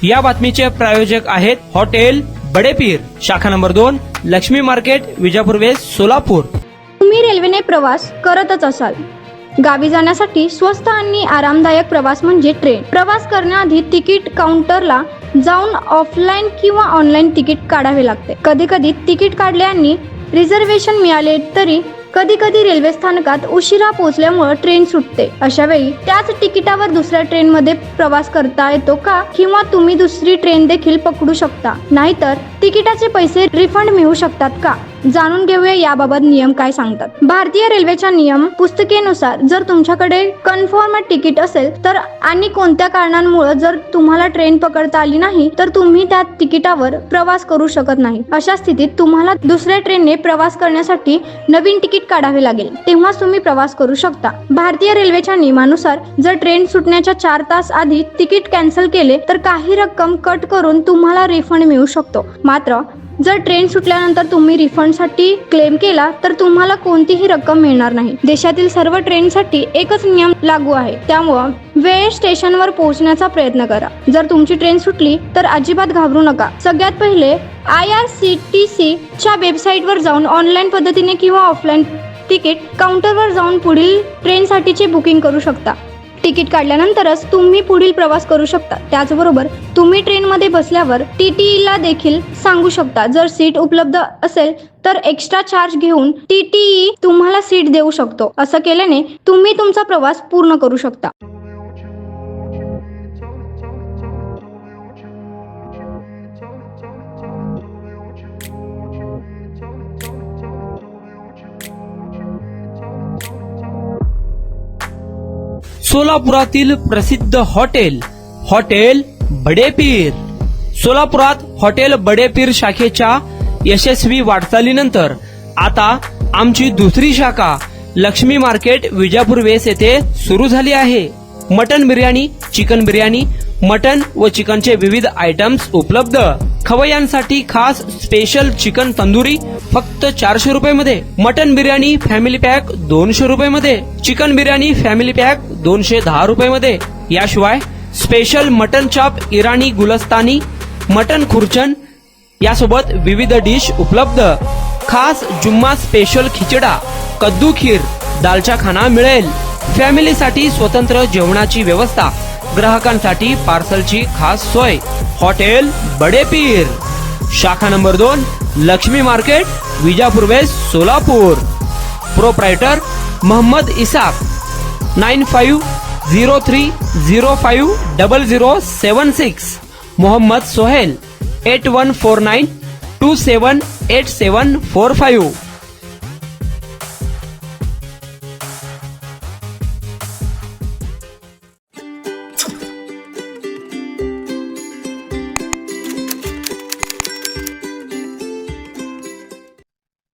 या बातमीचे प्रायोजक आहेत हॉटेल बडेपीर, शाखा number 2, Laxmi market, Vijapur west, Solapur. तुम्ही रेल्वेने प्रवास करतच असाल। गावी जाण्यासाठी स्वस्त आणि आरामदायक प्रवास म्हणजे ट्रेन। प्रवास करण्याआधी तिकीट काउंटरला जाऊन ऑफलाईन किंवा ऑनलाईन तिकीट काढावे लागते। कधी कधी तिकीट काढले आणि रिझर्वेशन मिळाले तरी कधी कधी रेल्वे स्थानकात उशिरा पोहोचल्यामुळे ट्रेन सुटते। अशा वेळी त्याच तिकिटावर दुसऱ्या ट्रेन मध्ये प्रवास करता येतो का, किंवा तुम्ही दुसरी ट्रेन देखील पकडू शकता, नाहीतर तिकिटाचे पैसे रिफंड मिळू शकतात का, जाणून घेऊया याबाबत नियम काय सांगतात। भारतीय रेल्वेच्या नियम पुस्तिकेनुसार जर तुमच्याकडे कन्फर्म तिकीट असेल तर आणि कोणत्या कारणांमुळे जर तुम्हाला ट्रेन पकडता आली नाही तर तुम्ही त्या तिकिटावर प्रवास करू शकत नाही। अशा स्थितीत तुम्हाला दुसऱ्या ट्रेनने प्रवास करण्यासाठी नवीन तिकीट काढावे लागेल, तेव्हाच तुम्ही प्रवास करू शकता। भारतीय रेल्वेच्या नियमानुसार जर ट्रेन सुटण्याच्या 4 तास आधी तिकीट कॅन्सल केले तर काही रक्कम कट करून तुम्हाला रिफंड मिळू शकतो। मात्र जर ट्रेन सुटल्यानंतर तुम्ही रिफंडसाठी क्लेम केला तर तुम्हाला कोणतीही रक्कम मिळणार नाही। देशातील सर्व ट्रेनसाठी एकच नियम लागू आहे, त्यामुळे वेळेत स्टेशनवर पोहोचण्याचा प्रयत्न करा। जर तुमची ट्रेन सुटली तर अजिबात घाबरू नका। सगळ्यात पहिले IRCTC च्या वेबसाईटवर जाऊन ऑनलाईन पद्धतीने किंवा ऑफलाईन तिकीट काउंटरवर जाऊन पुढील ट्रेनसाठीचे बुकिंग करू शकता। तिकीट काढल्यानंतरच तुम्ही पुढील प्रवास करू शकता। त्याचबरोबर तुम्ही ट्रेनमध्ये बसल्यावर TTE ला देखील सांगू शकता। जर सीट उपलब्ध असेल तर एक्स्ट्रा चार्ज घेऊन TTE तुम्हाला सीट देऊ शकतो। असं केल्याने तुम्ही तुमचा प्रवास पूर्ण करू शकता। सोलापुरातील प्रसिद्ध हॉटेल बडेपीर। सोलापुरात हॉटेल बडेपीर शाखेच्या यशस्वी वाटचालीनंतर आता आमची दुसरी शाखा लक्ष्मी मार्केट, विजापूर वेस्ट येथे सुरू झाली आहे। Mutton biryani, chicken biryani, mutton व चिकनचे विविध आयटम्स उपलब्ध। खवय्यांसाठी खास स्पेशल चिकन तंदुरी फक्त 400 रुपये मध्ये, मटन बिर्याणी फॅमिली पॅक 200 रुपये मध्ये, चिकन बिर्याणी फॅमिली पॅक 210 रुपये मध्ये। याशिवाय स्पेशल मटन चॉप, इराणी गुलस्तानी, मटन खुर्चन यासोबत विविध डिश उपलब्ध। खास जुम्मा स्पेशल खिचडा, कद्दू खीर, दालचा खाना मिळेल। फॅमिलीसाठी स्वतंत्र जेवणाची व्यवस्था, ग्राहकांसाठी पार्सलची खास सोय। हॉटेल बडेपीर, शाखा number 2, Laxmi market, Vijapur west, Solapur. Proprietor Mohammad Isaq, 9503050076। Mohammad Sohail, 8149278745।